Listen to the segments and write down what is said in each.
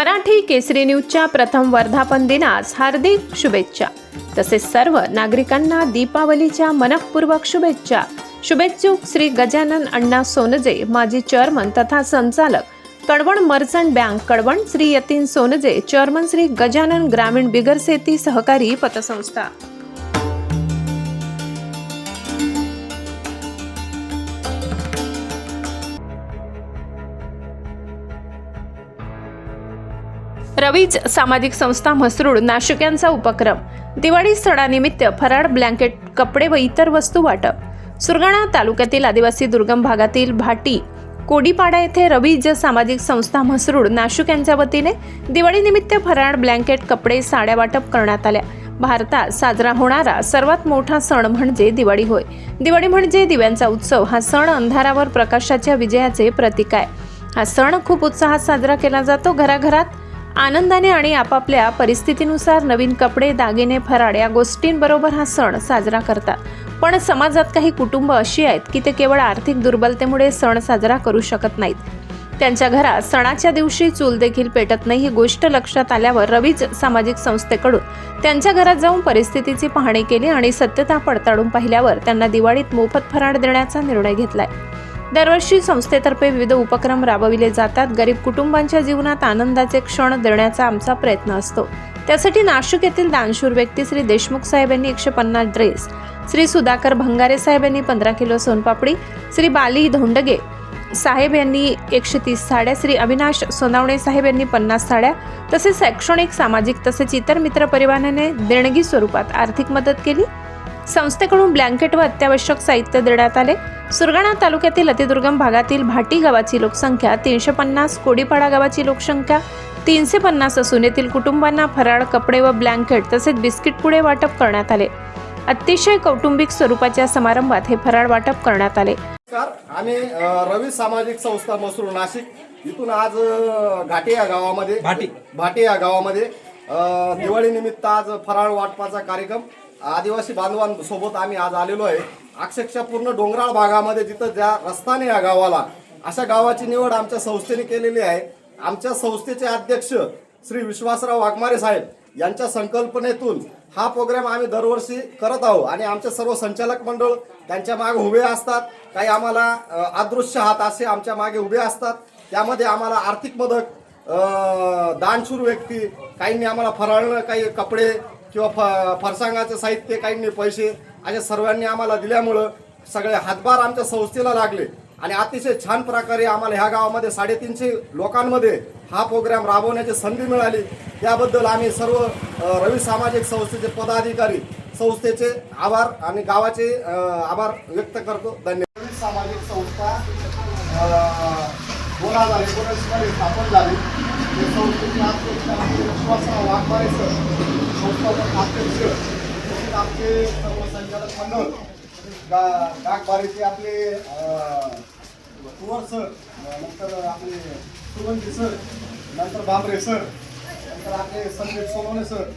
मराठी केसरी न्यूजच्या प्रथम वर्धापन दिनास हार्दिक शुभेच्छा। तसेच सर्व नागरिकांना दीपावलीच्या मनःपूर्वक शुभेच्छा। शुभेच्छुक श्री गजानन अण्णा सोनजे, माजी चेअरमन तथा संचालक Kalwan merchant bank Kalwan, Shri Yatin Sonje, chairman Shri Gajanan ग्रामीण बिगरसेती सहकारी पतसंस्था। रवीज सामाजिक संस्था म्हसरूड नाशिक यांचा उपक्रम दिवाळी सणानिमित्त फराळ, ब्लँकेट, कपडे व इतर वस्तू वाटप। सुरगाणा तालुक्यातील आदिवासी दुर्गम भागातील भाटी कोडीपाडा येथे रवीज सामाजिक संस्था म्हसरूड नाशिक यांच्या वतीने दिवाळीनिमित्त फराळ, ब्लँकेट, कपडे, साड्या वाटप करण्यात आल्या। भारतात साजरा होणारा सर्वात मोठा सण म्हणजे दिवाळी होय। दिवाळी म्हणजे दिव्यांचा उत्सव। हा सण अंधारावर प्रकाशाच्या विजयाचे प्रतीक आहे। हा सण खूप उत्साहात साजरा केला जातो। घराघरात आनंदाने आणि आपापल्या परिस्थितीनुसार नवीन कपडे, दागिने, फराळ या गोष्टींबरोबर हा सण साजरा करतात। पण समाजात काही कुटुंब अशी आहेत की ते केवळ आर्थिक दुर्बलतेमुळे सण साजरा करू शकत नाहीत। त्यांच्या घरात सणाच्या दिवशी चूल देखील पेटत नाही। ही गोष्ट लक्षात आल्यावर रवीज सामाजिक संस्थेकडून त्यांच्या घरात जाऊन परिस्थितीची पाहणी केली आणि सत्यता पडताळून पाहिल्यावर त्यांना दिवाळीत मोफत फराळ देण्याचा निर्णय घेतलाय। दरवर्षी संस्थेतर्फे विविध उपक्रम राबविले जातात। गरीब कुटुंबांच्या जीवनात आनंदाचे क्षण देण्याचा आमचा प्रयत्न असतो। त्यासाठी नाशिक येथील दानशूर व्यक्ती श्री देशमुख साहेब यांनी 150 ड्रेस, श्री सुधाकर भंगारे साहेब यांनी 15 किलो सोनपापडी, श्री बाली धोंडगे साहेब यांनी 130 साड्या, श्री अविनाश सोनावणे साहेब यांनी 50 साड्या, तसेच शैक्षणिक, सामाजिक तसेच इतर मित्र परिवाराने देणगी स्वरूपात आर्थिक मदत केली। संस्थेकडून ब्लँकेट व अत्यावश्यक साहित्य देण्यात आले। सुरगाणा तालुक्यातील अतिदुर्गम भागातील भाटी गावाची लोकसंख्या 350, कोडीपाडा गावाची लोकसंख्या 350 असून येथील कुटुंबांना फराळ, कपडे व ब्लँकेट तसेच बिस्किट पुडे वाटप करण्यात आले। अतिशय कौटुंबिक स्वरूपाच्या समारंभात हे फराळ वाटप करण्यात आले। आम्ही रवी सामाजिक संस्था म्हसरूड नाशिक इथून आज घाटी या गावामध्ये दिवाळी निमित्त आज फराळ वाटपाचा कार्यक्रम आदिवासी बांधवांसोबत आम्ही आज आलेलो आहे। अक्षरशः पूर्ण डोंगराळ भागामध्ये जिथं ज्या रस्त्याने या गावाला अशा गावाची निवड आमच्या संस्थेने केलेली आहे। आमच्या संस्थेचे अध्यक्ष श्री विश्वासराव वाघमारे साहेब यांच्या संकल्पनेतून हा प्रोग्राम आम्ही दरवर्षी करत आहोत आणि आमचे सर्व संचालक मंडळ त्यांच्या मागे उभे असतात। काही आम्हाला अदृश्य हात असे आमच्या मागे उभे असतात। त्यामध्ये आम्हाला आर्थिक मदत, दानशूर व्यक्ती, काहींनी आम्हाला फराळ, काही कपडे किंवा फरसांगाचे साहित्य, काहींनी पैसे, अशा सर्वांनी आम्हाला दिल्यामुळं सगळे हातभार आमच्या संस्थेला लागले आणि अतिशय छान प्रकारे आम्हाला ह्या गावामध्ये 350 लोकांमध्ये हा प्रोग्राम राबवण्याची संधी मिळाली। त्याबद्दल आम्ही सर्व रवी सामाजिक संस्थेचे पदाधिकारी, संस्थेचे आभार आणि गावाचे आभार व्यक्त करतो। धन्यवाद। रवी सामाजिक संस्था 2019 मध्ये स्थापन झाली। संस्थेचे अध्यक्ष विश्वासराव वाघमारे सर, संस्थापक अध्यक्ष, तसेच आमचे सर्व संचालक मंडळ, गागबारीचे आपले कुवर सर, नंतर आपले सुगंधी सर, नंतर बांबरे सर, नंतर आपले संदीप सोनवणे सर,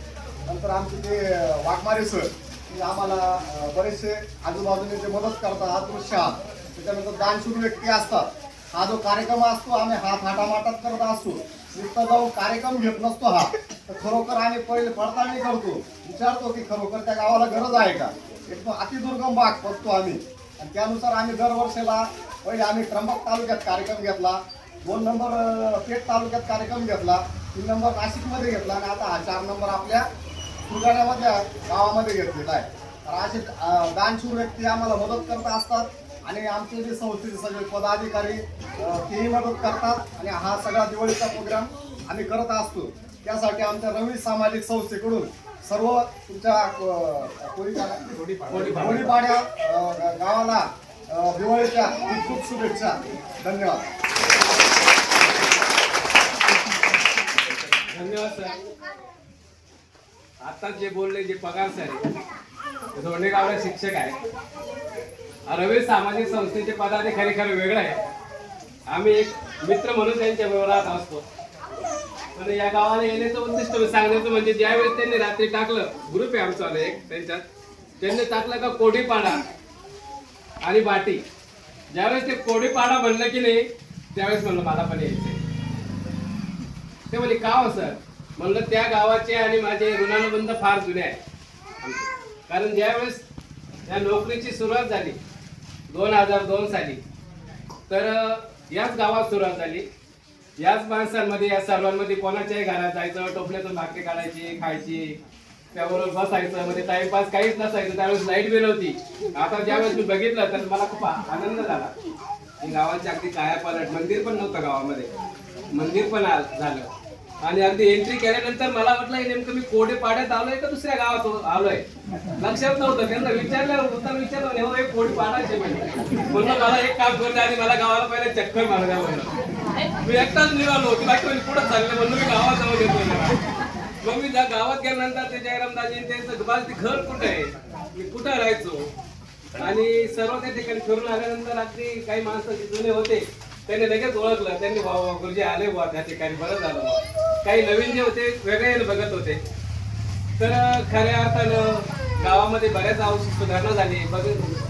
नंतर आमचे ते वाघमारे सर, ते आम्हाला बरेचसे आजूबाजूने जे मदत करतात, अदृश्य हात, त्याच्यानंतर दानशूर व्यक्ती असतात। हा जो कार्यक्रम असतो आम्ही हा थाटामाटात करत असतो, नुसतं जाऊन कार्यक्रम घेत नसतो। हा तर खरोखर आम्ही पहिले पडताळणी करतो, विचारतो की खरोखर त्या गावाला गरज आहे का। एक अतिदुर्गम भाग बघतो आम्ही आणि त्यानुसार आम्ही दरवर्षीला पहिले आम्ही त्र्यंबक तालुक्यात कार्यक्रम घेतला, 2 नंबर पेठ तालुक्यात कार्यक्रम घेतला, 3 नंबर नाशिकमध्ये घेतला आणि आता हा 4 नंबर आपल्या सुरगाण्यामधल्या गावामध्ये घेतलेला आहे। तर असे दानशूर व्यक्ती आम्हाला मदत करत असतात आणि आमचे जे संस्थेचे सगळे पदाधिकारी तेही मदत करतात आणि हा सगळा दिवाळीचा प्रोग्राम आम्ही करत असतो। त्यासाठी आमच्या रवी सामाजिक संस्थेकडून सर्व तुमच्या कोडीपाड्या गावाला दिवाळीच्या खूप खूप शुभेच्छा। धन्यवाद। धन्यवाद सर। आता जे बोलले जे पगार सर धोंडेगावला शिक्षक आहे, रवी सामाजिक संस्थेचे पदाधिकारी खरं वेगळं आहे। आम्ही एक मित्र म्हणून त्यांच्या व्यवहारात असतो। पण या गावाला येण्याचं उद्दिष्ट सांगण्याचं म्हणजे ज्यावेळेस त्यांनी रात्री टाकलं, ग्रुप आहे आमचा एक, त्यांच्यात त्यांनी टाकलं का कोडीपाडा आणि बाटी, ज्यावेळेस ते कोडीपाडा म्हणलं की नाही त्यावेळेस म्हणलं मला पण यायचंय। ते म्हणे का हो सर? म्हणलं त्या गावाचे आणि माझे ऋणानुबंध फार जुने आहे. कारण ज्यावेळेस या नोकरीची सुरुवात झाली 2002 साली, तर याच गावात सुरुवात झाली. याच माणसांमध्ये, या सर्वांमध्ये कोणाच्याही घरात जायचं, टोपल्यातून भाकरी काढायची, खायची, त्याबरोबर बसायचं, मध्ये टाइमपास काहीच नसायचं. त्यावेळेस लाईट बिल होती. आता ज्यावेळेस मी बघितलं तर मला खूप आनंद झाला. गावाची अगदी कायापालट, मंदिर पण नव्हतं गावामध्ये, मंदिर पण झालं. आणि अगदी एंट्री केल्यानंतर मला वाटलं नेमकं मी कोडेपाड्यात आलोय का दुसऱ्या गावात आलोय, लक्षात नव्हतं. त्यांना विचारल्यावर उत्तर विचारलं, हे कोडेपाडाचे म्हणलं मला एक काम करते आणि मला गावाला पहिले चक्कर मारू द्या म्हणलं. मी एकटाच निघालो होती, बाकी पुढे चालले म्हणलं मी गावात जाऊन येतो. मग मी गावात गेल्यानंतर ते जयरामदाजी त्यांचं माझं घर कुठं आहे, मी कुठं राहायचो, आणि सर्व त्या ठिकाणी फिरून आल्यानंतर अगदी काही माणसं जुने होते त्यांनी लगेच ओळखलं. त्यांनी गुरुजी आले बुवा त्या ठिकाणी, बरं झालं बुवा. काही नवीन जे होते वेगळे बघत होते. तर खऱ्या अर्थानं गावामध्ये बऱ्याच सुधारणा झाली.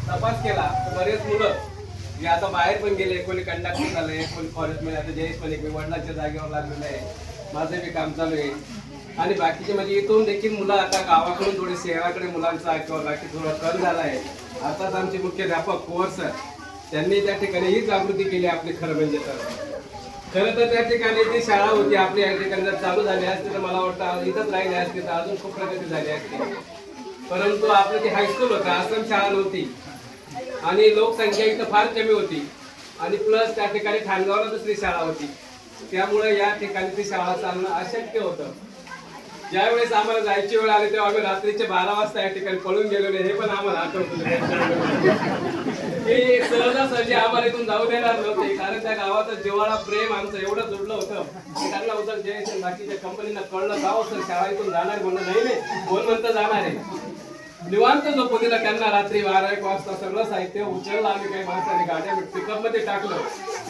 तपास केला तर बरेच मुलं जे आता बाहेर पण गेले, कोणी कंडक्टर झाले, कोणी फॉरेस्टमध्ये, आता जयेश पण एक मी वडिलांच्या जागेवर लागलेलं आहे, माझं बी काम चालू आहे. आणि बाकीचे म्हणजे इथून देखील मुलं आता गावाकडून थोडी शहराकडे मुलांचा किंवा बाकी थोडा कल झाला आहे. आताच आमचे मुख्याध्यापक कुंवर सर त्यांनी त्या ठिकाणी ही जागृती केली आपली. खरं म्हणजे खरं तर त्या ठिकाणी जी शाळा होती आपली या ठिकाणी जर चालू झाली असते तर मला वाटतं इथंच राहिली असते तर अजून खूप प्रगती झाली असते. परंतु आपलं जे हायस्कूल होतं, आश्रम शाळा नव्हती आणि लोकसंख्या इथं फार कमी होती, आणि प्लस त्या ठिकाणी ठाणगावला दुसरी शाळा होती. त्यामुळे या ठिकाणी ती शाळा चालणं अशक्य होतं. ज्यावेळेस आम्हाला जायची वेळ आली तेव्हा आम्ही रात्रीचे 12 वाजता या ठिकाणी पळून गेलेले, हे पण आम्हाला आठवतं. हे सहजासहजी आम्हाला इथून जाऊ देणार नव्हते, कारण त्या गावाचं जिव्हाळा प्रेम आमचं एवढं जुडलं होतं की त्यांना उतर जयेश बाकीच्या कंपनीला कळलं जाऊ सर शाळा इथून जाणार, म्हणलं नाही कोण म्हणतं जाणार आहे. निवांत झोपू दिला त्यांना. रात्री 12-1 वाजता सगळं साहित्य उचललं आम्ही, काही माणसाने गाड्या पिकअप मध्ये टाकलं,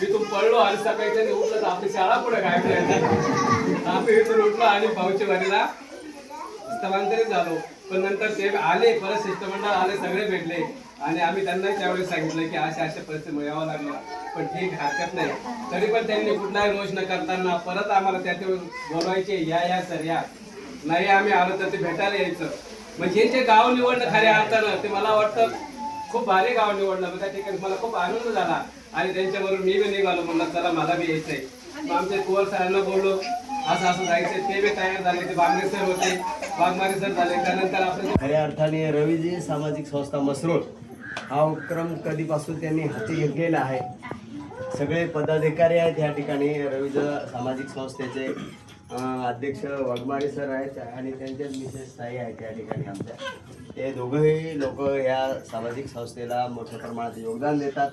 इथून पडलो आणि सकाळी त्यांनी उठलं तर आपली शाळा पुढे काय करायचं. आम्ही इथून उठलो आणि भाऊच्या वारीला स्थलांतरित झालो. पण नंतर ते आले, परत शिष्टमंडळ आले, सगळे भेटले आणि आम्ही त्यांनाही त्यावेळेस सांगितलं की अशा परिस्थिती यावं लागलं, पण ठीक हरकत नाही. तरी पण त्यांनी कुठलाही रोष न करताना परत आम्हाला त्याच्यावर बोलवायचे, या सर या, नाही आम्ही आलो तर ते भेटायला यायचं. म्हणजे जे गाव निवडणं खऱ्या अर्थानं ते मला वाटतं खूप भारी गाव निवडलं. मग त्या ठिकाणी मला खूप आनंद झाला आणि त्यांच्याबरोबर मी बी निघालो, म्हणलं चला मला बी यायचंय. मग आमच्या कुंवर सरांना बोललो असं जायचंय, ते बी तयार झाले. ते बांगरे सर होते, वाघमारे सर झाले. त्यानंतर आपण खऱ्या अर्थाने रवीजी सामाजिक संस्था मसरूळ हा उपक्रम कधीपासून त्यांनी हाती घेतलेला आहे. सगळे पदाधिकारी आहेत या ठिकाणी. रवीज सामाजिक संस्थेचे अध्यक्ष वाघमारे सर आहेत आणि त्यांचे मिसेस ताई आहेत या ठिकाणी आमच्या. ते दोघंही लोक या सामाजिक संस्थेला मोठ्या प्रमाणात योगदान देतात.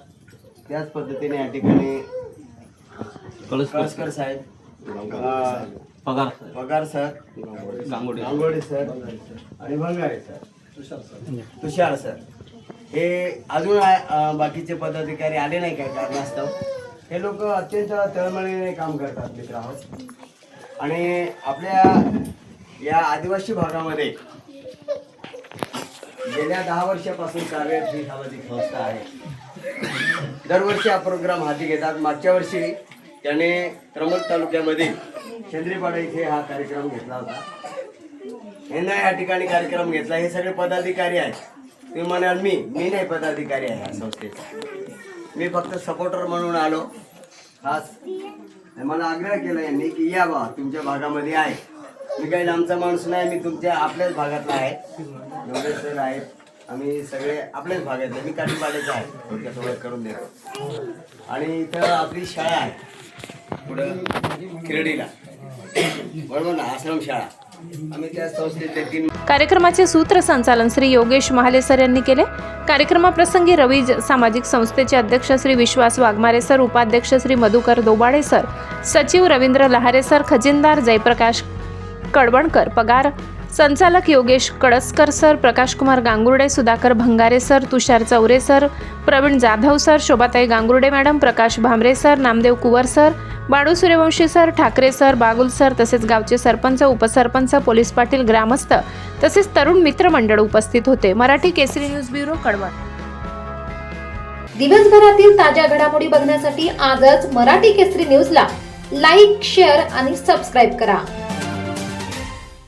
त्याच पद्धतीने या ठिकाणी कळसकर साहेब, पगार सर, गांगोडे सर आणि भंगारे सर, तुषार सर, हे अजून बाकीचे पदाधिकारी आले नाही काय कारणास्तव. हे लोक अत्यंत तळमळीने काम करतात मित्र आहोत. आणि आपल्या या आदिवासी भागामध्ये गेल्या 10 वर्षापासून कार्यरत ही सामाजिक संस्था आहे. दरवर्षी हा प्रोग्राम हाती घेतात. मागच्या वर्षी त्याने त्रंबक तालुक्यामध्ये शेंद्रीपाडा इथे हा कार्यक्रम घेतला होता. यंदा या ठिकाणी कार्यक्रम घेतला. हे सगळे पदाधिकारी आहेत. तुम्ही म्हणाल मी नाही पदाधिकारी आहे या संस्थेचा, मी फक्त सपोर्टर म्हणून आलो. खास मला आग्रह केला यांनी की या बा तुमच्या भागामध्ये आहे. मी काही लांबचा माणूस नाही, मी तुमच्या आपल्याच भागातला आहे. एवढे सर आहेत, आम्ही सगळे आपल्याच भागातले. मी काठीपाड्याचा आहे, थोडक्यात ओळख करून देतो. आणि इथं आपली शाळा आहे पुढं खिरडीला, बरोबर ना, आश्रम शाळा. आम्ही त्या संस्थेचे 3 कार्यक्रमाचे सूत्रसंचालन श्री योगेश महाले सर यांनी केले. कार्यक्रमाप्रसंगी रवीज सामाजिक संस्थेचे अध्यक्ष श्री विश्वास वाघमारे सर, उपाध्यक्ष श्री मधुकर दोबाडे सर, सचिव रवींद्र लहारे सर, खजिनदार जयप्रकाश कडवणकर, पगार संचालक Yogesh Kadaskar sir, Prakashkumar Gangurde, Sudhakar Bhangare sir, Tushar Chaure sir, Pravin Jadhav sir, Shobhatai Gangurde madam, Prakash Bhamre sir, Namdev Kuwar sir, Balu Suryavanshi sir, Thackeray sir, Bagul sir, तसेच गावचे सरपंच, उपसरपंच, पोलीस पाटील, ग्रामस्थ तसेच तरुण मित्रमंडळ उपस्थित होते. मराठी केसरी न्यूज ब्युरो, कळवण. दिवसभरातील ताज्या घडामोडी बघण्यासाठी आजच मराठी केसरी न्यूजला लाईक, शेअर आणि सबस्क्राईब करा.